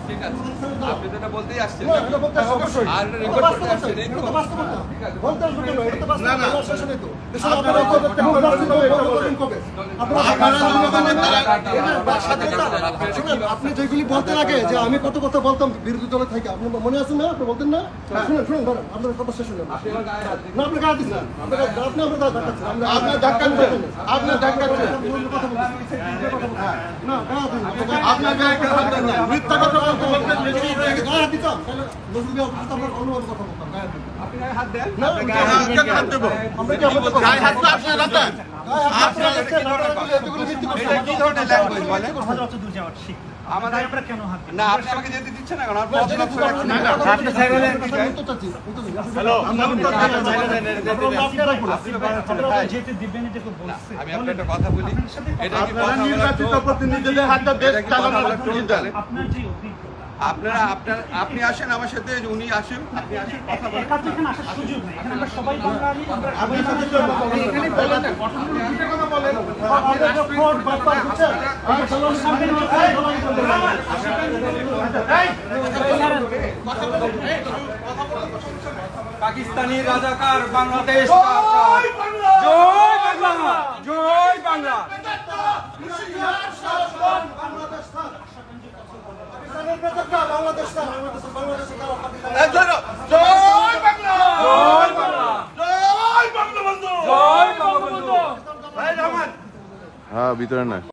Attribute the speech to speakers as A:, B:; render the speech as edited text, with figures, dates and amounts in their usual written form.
A: ঠিক আছে, আপনি তো এটা বলতেই আসছেন আর রেকর্ড করতে আসছেন।
B: আপনি যেগুলি বলতে লাগে যে আমি কত কথা বলতাম বিরোধী দলে থেকে, আপনার মনে আছে না? আপনি বলতেন না? শুনুন শুনুন, ধরেন আপনার কথা শেষ হলো না। আপনি গায়ে দিচ্ছেন, আপনি আপনার ধাক্কাচ্ছেন, আপনার ধাক্কাচ্ছেন, না আপনার গায়ে মিথ্যা কথা বলতে বলতেন, গায়ে দিতাম নজরুল আপনার অন্যভাবে কথা বলতাম।
A: আপনি গায়ে হাত দেন
B: না হাত দেব, আমরা কি গায়ে হাত আপনার রাখেন?
A: কি ধরনের ল্যাঙ্গুয়েজ বলেন? আমাদের কেন হাত না, আপনি আমাকে যেতে দিচ্ছেন না, কারণ আমি আপনার একটা কথা বলি, এটা কি নির্বাচিত প্রতিনিধিদের হাতে দেশ চালানোর আপনার যে আপনারা আপনি আসেন আমার সাথে, উনি আসেন, আপনি আসেন, কথা বলেন। এখানে আসার সুযোগ নেই, এখানে আমরা সবাই বাঙালি, আমরা এখানে বলেন না, গঠনমূলক কিছু কথা বলেন। আমরা ফোর্ট বারবার বুঝছেন, আমরা চলন সামনে পাকিস্তানি রাজাকার বাংলাদেশ, জয় বাংলা, জয় বাংলা।
C: হ্যাঁ ভিতরে না।